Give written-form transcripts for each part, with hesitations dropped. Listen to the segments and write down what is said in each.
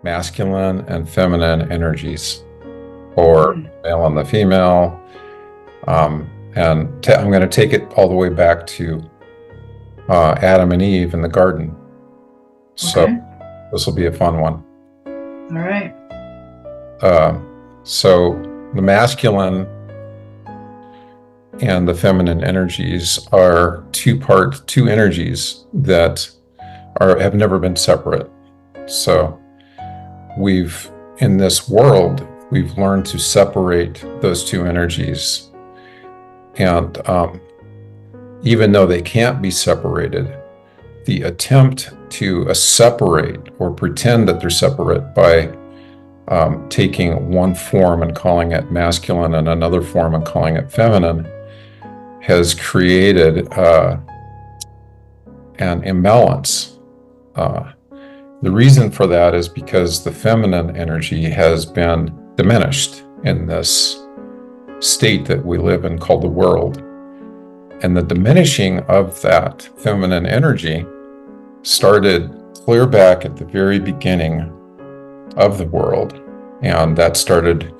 masculine and feminine energies, or male and the female. And I'm going to take it all the way back to Adam and Eve in the garden. So Okay. this will be a fun one. All right. So the masculine and the feminine energies are two energies that have never been separate. So in this world, we've learned to separate those two energies. And even though they can't be separated, the attempt to separate or pretend that they're separate by taking one form and calling it masculine and another form and calling it feminine has created an imbalance. The reason for that is because the feminine energy has been diminished in this state that we live in called the world. And the diminishing of that feminine energy started clear back at the very beginning of the world. And that started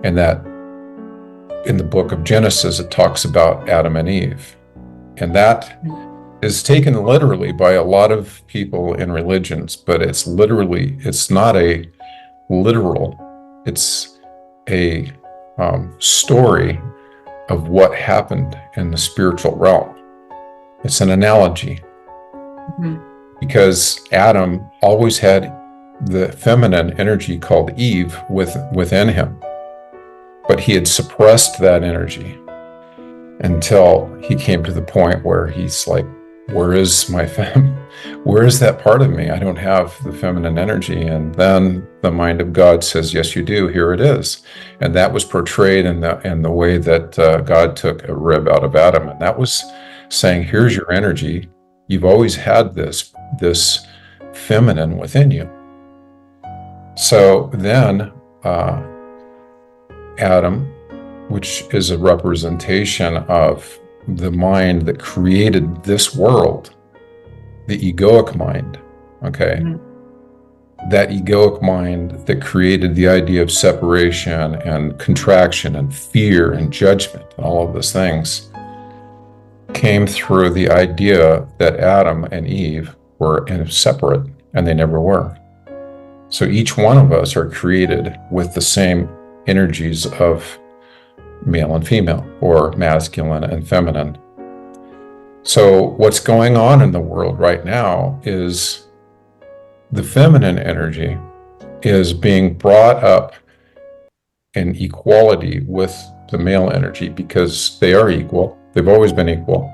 in the book of Genesis. It talks about Adam and Eve. And that is taken literally by a lot of people in religions, but it's not a literal, it's a story of what happened in the spiritual realm. It's an analogy. Because Adam always had the feminine energy called Eve within him, but he had suppressed that energy until he came to the point where he's like, where is that part of me? I don't have the feminine energy. And then the mind of God says, yes, you do. Here it is. And that was portrayed in the way that God took a rib out of Adam. And that was saying, here's your energy. You've always had this feminine within you. So then Adam, which is a representation of the mind that created this world, the egoic mind, okay? That egoic mind that created the idea of separation and contraction and fear and judgment and all of those things came through the idea that Adam and Eve were separate, and they never were. So each one of us are created with the same energies of male and female, or masculine and feminine. So what's going on in the world right now is the feminine energy is being brought up in equality with the male energy because they are equal. They've always been equal.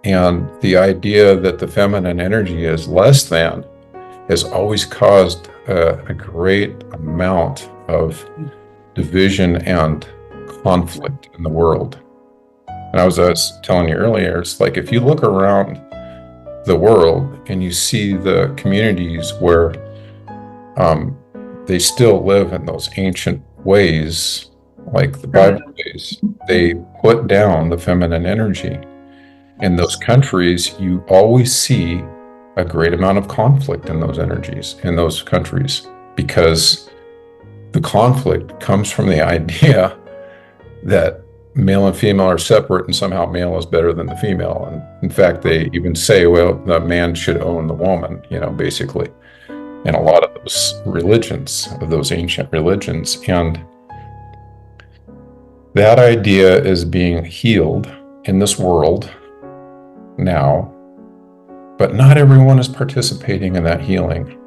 And the idea that the feminine energy is less than has always caused a great amount of division and conflict in the world. And I was telling you earlier, it's like if you look around the world and you see the communities where they still live in those ancient ways, like the Bible ways, they put down the feminine energy. In those countries, you always see a great amount of conflict in those energies, in those countries, because the conflict comes from the idea that male and female are separate and somehow male is better than the female. And in fact, they even say, well, the man should own the woman, basically, in a lot of those religions, of those ancient religions. And that idea is being healed in this world now, but not everyone is participating in that healing.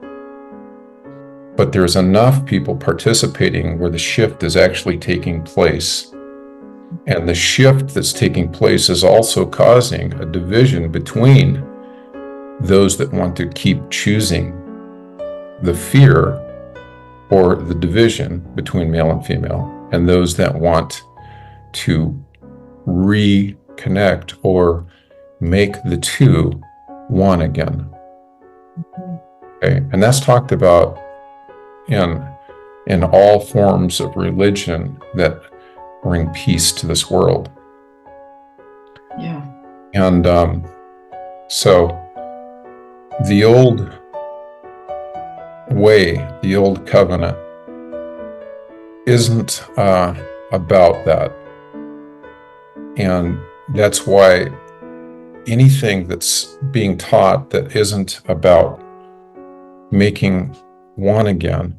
But there's enough people participating where the shift is actually taking place. And the shift that's taking place is also causing a division between those that want to keep choosing the fear or the division between male and female, and those that want to reconnect or make the two one again. Okay, and that's talked about in all forms of religion that bring peace to this world. Yeah. And so the old way, the old covenant, isn't about that. And that's why anything that's being taught that isn't about making one again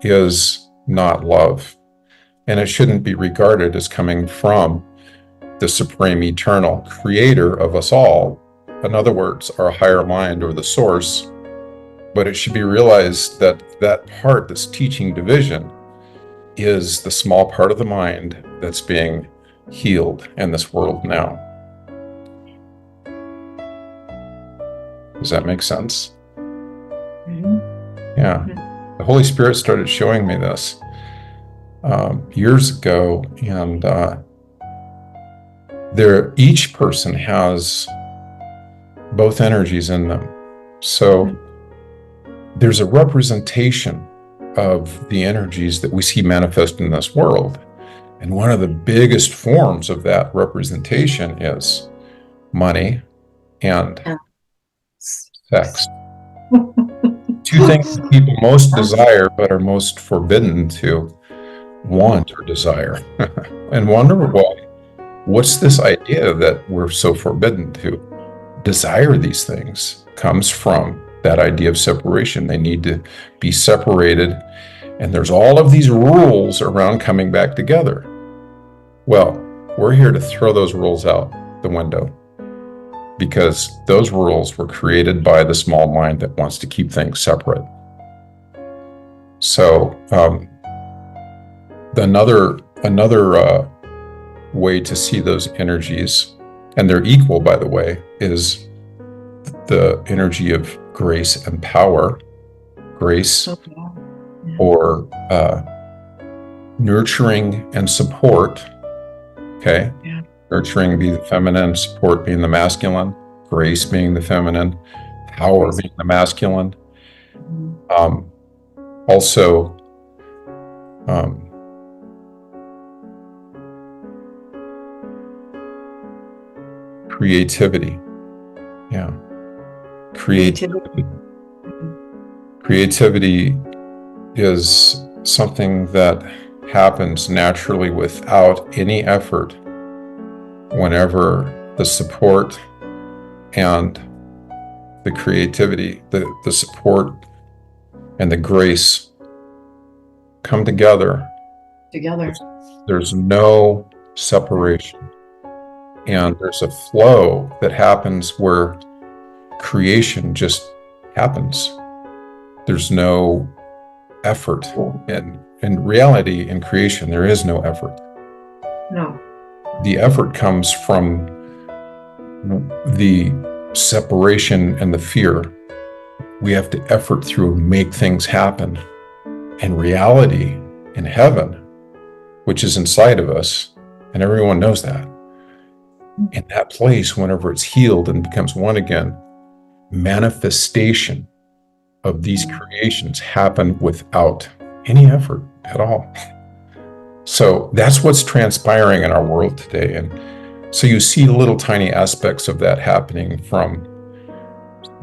is not love. And it shouldn't be regarded as coming from the supreme eternal creator of us all. In other words, our higher mind or the source. But it should be realized that that part that's teaching division is the small part of the mind that's being healed in this world now. Does that make sense? Mhm. Yeah. The Holy Spirit started showing me this years ago, and each person has both energies in them. So there's a representation of the energies that we see manifest in this world. And one of the biggest forms of that representation is money and sex. Two things that people most desire but are most forbidden to want or desire. And wonder why. What's this idea that we're so forbidden to desire these things? Comes from that idea of separation. They need to be separated. And there's all of these rules around coming back together. Well, we're here to throw those rules out the window, because those rules were created by the small mind that wants to keep things separate. So another way to see those energies, and they're equal, by the way, is the energy of grace and power. Grace, or nurturing and support. Okay. Yeah. Nurturing being the feminine, support being the masculine, grace being the feminine, power being the masculine. Also, creativity. Yeah. Creativity is something that happens naturally without any effort whenever the support and the creativity, the support and the grace come together. There's no separation. And there's a flow that happens where creation just happens. There's no effort. And in reality, in creation, there is no effort. No. The effort comes from the separation and the fear. We have to effort through and make things happen. And reality in heaven, which is inside of us, and everyone knows that, in that place, whenever it's healed and becomes one again, manifestation of these creations happen without any effort at all. So that's what's transpiring in our world today. And so you see little tiny aspects of that happening from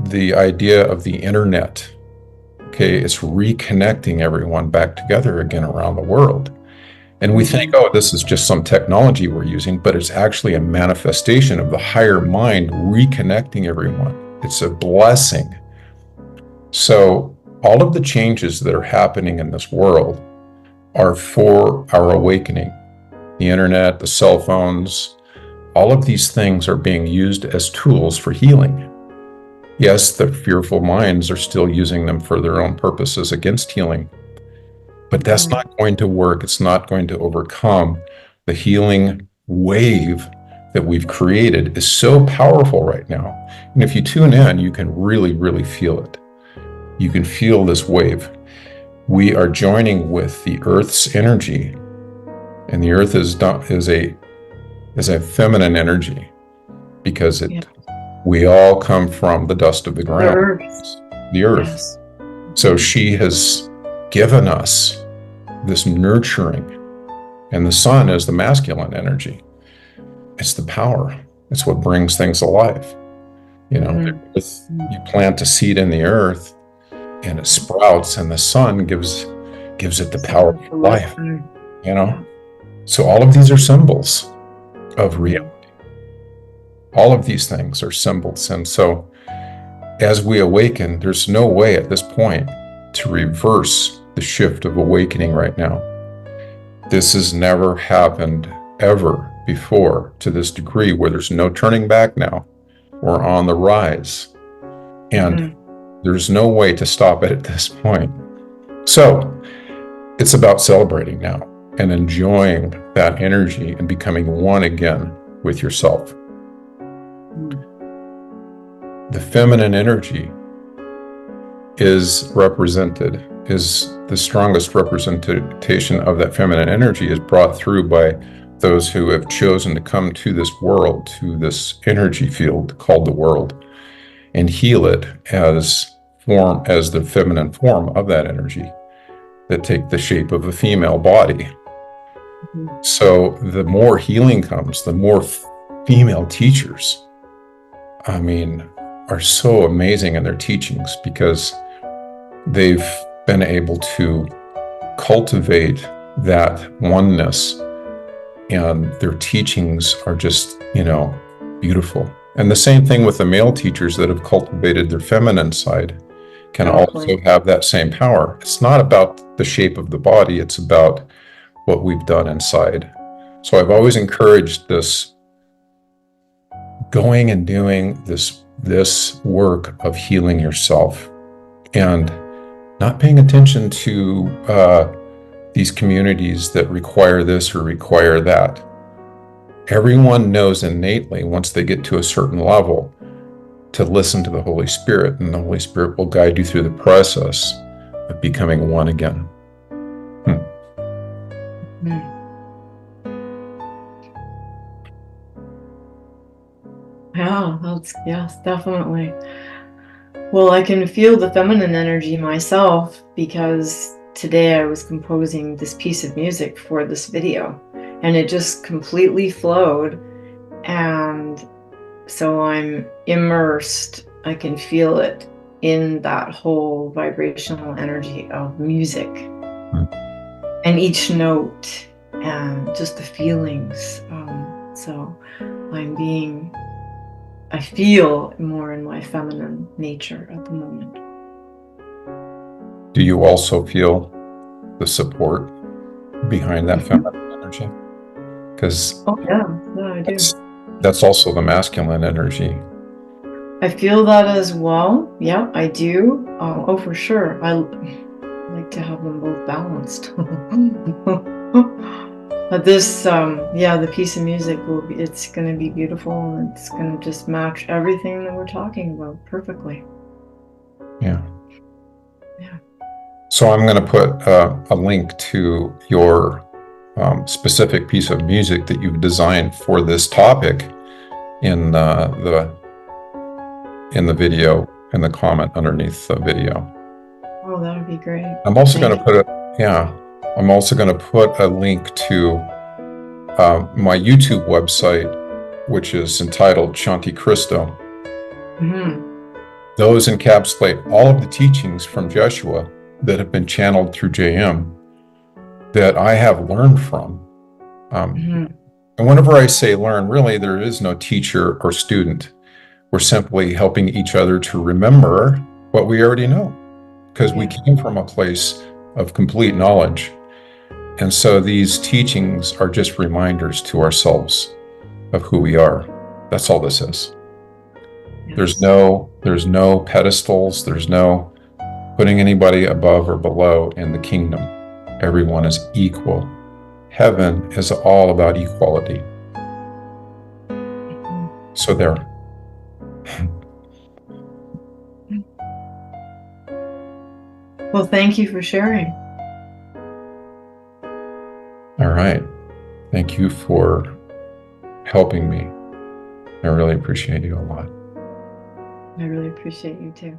the idea of the internet. Okay, it's reconnecting everyone back together again around the world. And we think, oh, this is just some technology we're using, but it's actually a manifestation of the higher mind reconnecting everyone. It's a blessing. So all of the changes that are happening in this world are for our awakening. The internet, the cell phones, all of these things are being used as tools for healing. Yes, the fearful minds are still using them for their own purposes against healing. But that's not going to work. It's not going to overcome the healing wave that we've created. Is so powerful right now. And if you tune in, you can really, really feel it. You can feel this wave. We are joining with the Earth's energy, and the Earth is a feminine energy, because we all come from the dust of the ground, the Earth. Yes. So she has given us this nurturing, and the sun is the masculine energy. It's the power. It's what brings things alive. You know, the earth, you plant a seed in the earth, and it sprouts, and the sun gives it the power of life, you know? So all of these are symbols of reality. All of these things are symbols. And so as we awaken, there's no way at this point to reverse the shift of awakening right now. This has never happened ever before to this degree, where there's no turning back now. We're on the rise. And there's no way to stop it at this point. So it's about celebrating now and enjoying that energy and becoming one again with yourself. The feminine energy is the strongest representation of that feminine energy is brought through by those who have chosen to come to this world, to this energy field called the world, and heal it as the feminine form of that energy that take the shape of a female body. So the more healing comes, the more female teachers, are so amazing in their teachings, because they've been able to cultivate that oneness, and their teachings are just, beautiful. And the same thing with the male teachers that have cultivated their feminine side can also have that same power. It's not about the shape of the body, it's about what we've done inside. So I've always encouraged this going and doing this work of healing yourself, and not paying attention to these communities that require this or require that. Everyone knows innately, once they get to a certain level, to listen to the Holy Spirit, and the Holy Spirit will guide you through the process of becoming one again. Yeah, yes, definitely. Well, I can feel the feminine energy myself, because today I was composing this piece of music for this video, and it just completely flowed. And so I'm immersed. I can feel it in that whole vibrational energy of music, and each note, and just the feelings. So I feel more in my feminine nature at the moment. Do you also feel the support behind that feminine energy? Because yeah, I do. That's also the masculine energy. I feel that as well. Yeah, I do. Oh, for sure. I like to have them both balanced. But this, the piece of music it's going to be beautiful, and it's going to just match everything that we're talking about perfectly. Yeah. So I'm going to put a link to your specific piece of music that you've designed for this topic in the video, in the comment underneath the video. Oh, that would be great. I'm also going to put I'm also going to put a link to my YouTube website, which is entitled Shanti Cristo. Those encapsulate all of the teachings from Jeshua that have been channeled through JM that I have learned from. And whenever I say learn, really there is no teacher or student. We're simply helping each other to remember what we already know, because we came from a place of complete knowledge. And so these teachings are just reminders to ourselves of who we are. That's all this is. Yes. There's no pedestals. There's no putting anybody above or below in the kingdom. Everyone is equal. Heaven is all about equality. So there. Well, thank you for sharing. All right. Thank you for helping me. I really appreciate you a lot. I really appreciate you too.